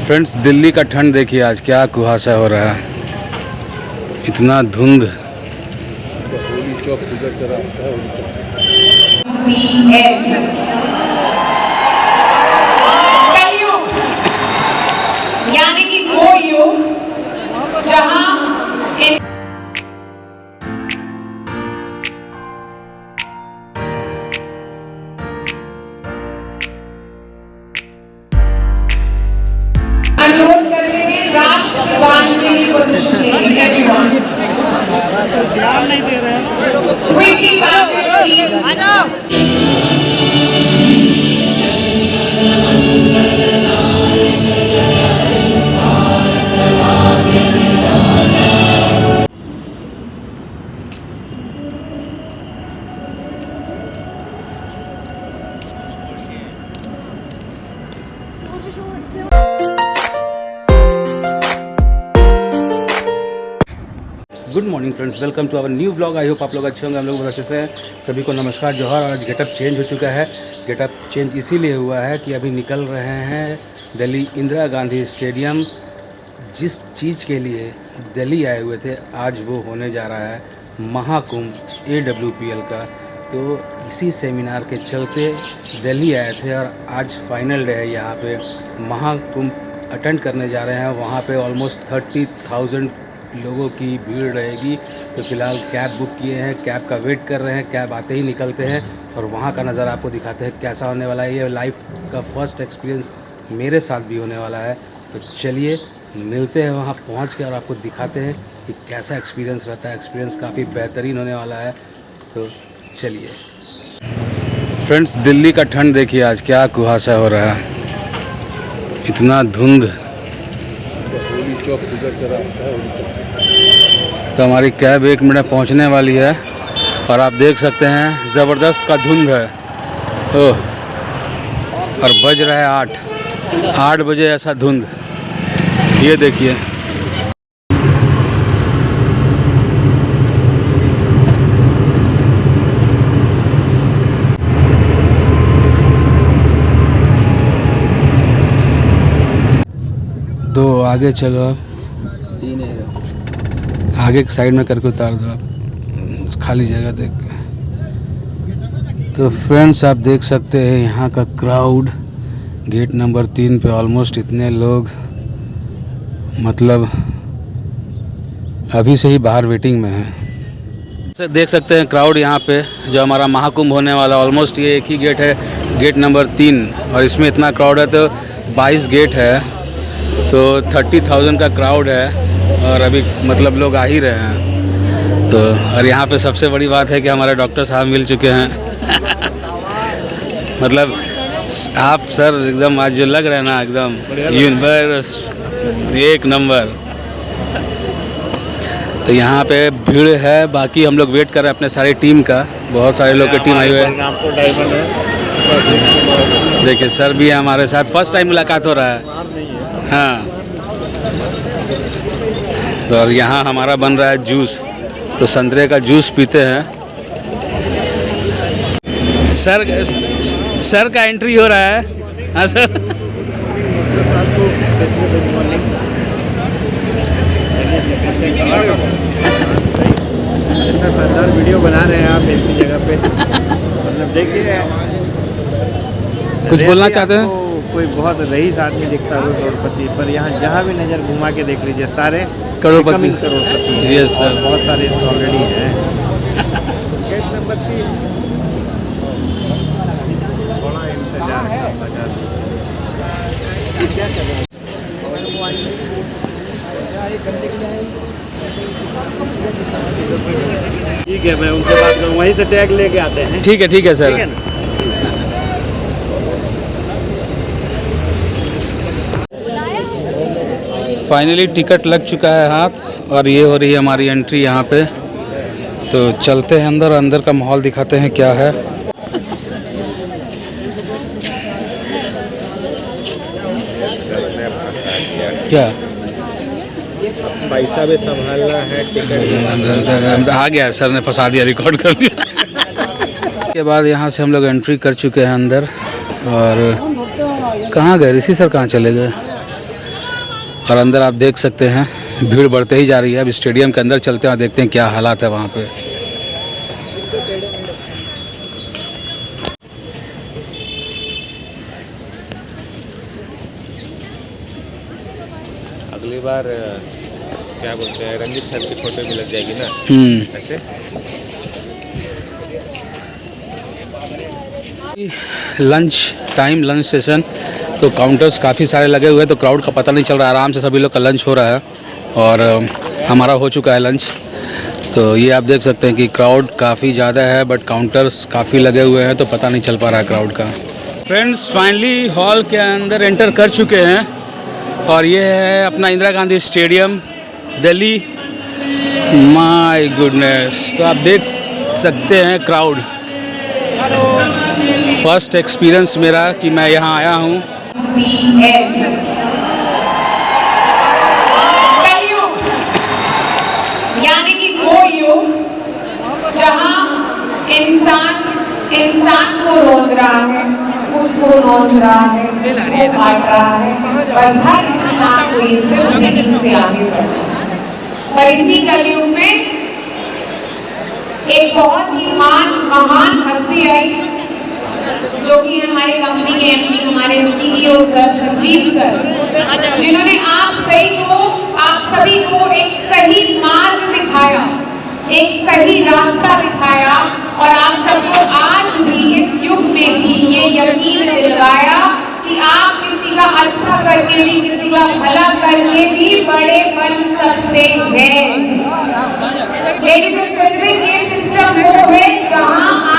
Friends, Delhi का ठंड देखिए आज क्या कुहासा हो रहा है, इतना धुंध। यानी कि वो युग जहां अनुरोध कर लेंगे राष्ट्रगान के लिए पोजीशन के लिए एवरीवन ध्यान नहीं दे रहे हैं। क्विकली आ जाओ। Good morning friends, welcome to our new blog. I hope आप लोग अच्छे होंगे, हम लोग बहुत अच्छे से हैं। सभी को नमस्कार, जोहार। आज गेटअप चेंज हो चुका है। गेटअप चेंज इसीलिए हुआ है कि अभी निकल रहे हैं दिल्ली इंदिरा गांधी स्टेडियम। जिस चीज़ के लिए दिल्ली आए हुए थे, आज वो होने जा रहा है महाकुंभ AWPL का। तो इसी सेमिनार के चलते दिल्ली आए थे और आज फाइनल डे है। यहाँ पे महाकुंभ अटेंड करने जा रहे हैं। वहाँ पे ऑलमोस्ट 30,000 लोगों की भीड़ रहेगी। तो फिलहाल कैब बुक किए हैं, कैब का वेट कर रहे हैं। कैब आते ही निकलते हैं और वहाँ का नज़ारा आपको दिखाते हैं कैसा होने वाला है। ये लाइफ का फर्स्ट एक्सपीरियंस मेरे साथ भी होने वाला है। तो चलिए मिलते हैं वहाँ पहुँच के और आपको दिखाते हैं कि कैसा एक्सपीरियंस रहता है। एक्सपीरियंस काफ़ी बेहतरीन होने वाला है। तो चलिए फ्रेंड्स, दिल्ली का ठंड देखिए आज क्या कुहासा हो रहा है, इतना धुंध। तो हमारी कैब 1 मिनट में पहुंचने वाली है और आप देख सकते हैं ज़बरदस्त का धुंध है। ओह, और बज रहा है 8 बजे ऐसा धुंध। ये देखिए दो आगे चलो, आगे साइड में करके उतार दो आप, खाली जगह देख के। तो फ्रेंड्स, आप देख सकते हैं यहाँ का क्राउड। गेट नंबर 3 पे ऑलमोस्ट इतने लोग, मतलब अभी से ही बाहर वेटिंग में हैं। देख सकते हैं क्राउड यहाँ पे, जो हमारा महाकुंभ होने वाला। ऑलमोस्ट ये एक ही गेट है, गेट नंबर 3, और इसमें इतना क्राउड है। तो 22 गेट है, तो 30,000 का क्राउड है और अभी मतलब लोग आ ही रहे हैं। तो और यहाँ पे सबसे बड़ी बात है कि हमारे डॉक्टर साहब मिल चुके हैं। मतलब आप सर एकदम आज जो लग रहे हैं ना, एकदम यूनिवर्स एक नंबर। तो यहाँ पे भीड़ है। बाकी हम लोग वेट कर रहे हैं अपने सारी टीम का। बहुत सारे लोग की टीम आई हुई है। देखिए सर भी है हमारे साथ, फर्स्ट टाइम मुलाकात हो रहा है। हाँ, तो और यहाँ हमारा बन रहा है जूस। तो संतरे का जूस पीते हैं। सर का एंट्री हो रहा है। हाँ सर। इतना शानदार वीडियो बना रहे हैं आप ऐसी जगह पे, मतलब देखिए। कुछ बोलना चाहते हैं? कोई बहुत रईस आदमी दिखता है करोड़पति, पर यहाँ जहाँ भी नज़र घुमा के देख लीजिए सारे करोड़पति। यस सर, बहुत सारे ऑलरेडी हैं। गेट नंबर 3 बड़ा इंतजार ठीक है, मैं उनसे बात करूँ, वहीं से टैग लेके आते हैं। ठीक है सर। फाइनली टिकट लग चुका है हाथ और ये हो रही है हमारी एंट्री यहाँ पे। तो चलते हैं अंदर, अंदर का माहौल दिखाते हैं क्या है। क्या पैसा भी संभालना है, टिकट आ गया, सर ने फंसा दिया, रिकॉर्ड कर दिया। के बाद यहाँ से हम लोग एंट्री कर चुके हैं अंदर। और कहाँ गए ऋषि सर, कहाँ चले गए? और अंदर आप देख सकते हैं भीड़ बढ़ते ही जा रही है। अब स्टेडियम के अंदर चलते हैं और देखते हैं क्या हालात है वहाँ पे। अगली बार क्या बोलते हैं रंजीत सर की फोटो भी लग जाएगी ना ऐसे। लंच टाइम, लंच सेशन, तो काउंटर्स काफ़ी सारे लगे हुए हैं, तो क्राउड का पता नहीं चल रहा है। आराम से सभी लोग का लंच हो रहा है और हमारा हो चुका है लंच। तो ये आप देख सकते हैं कि क्राउड काफ़ी ज़्यादा है, बट काउंटर्स काफ़ी लगे हुए हैं, तो पता नहीं चल पा रहा है क्राउड का। फ्रेंड्स, फाइनली हॉल के अंदर एंटर कर चुके हैं और ये है अपना Indira Gandhi stadium, Delhi. My goodness, तो आप देख सकते हैं क्राउड। फर्स्ट एक्सपीरियंस मेरा कि मैं यहाँ आया हूँ। कलयुग यानी कि वो युग जहाँ इंसान को रोक रहा है, उसको नोच रहा है, उसको काट रहा है, बस हर इंसान को इज्जत देने से आगे बढ़ना है। और इसी कलयुग में एक बहुत ही महान हस्ती आई, जो कि हमारे कंपनी के एमडी, हमारे सीईओ सर संजीव सर, जिन्होंने आप सभी को एक सही मार्ग दिखाया, एक सही रास्ता दिखाया और आप सबको आज भी इस युग में भी ये यकीन दिलवाया कि आप किसी का अच्छा करके भी, किसी का भला करके भी बड़े बन सकते हैं। लेडीज एंड जेंटलमैन, ये सिस्टम वो है जहां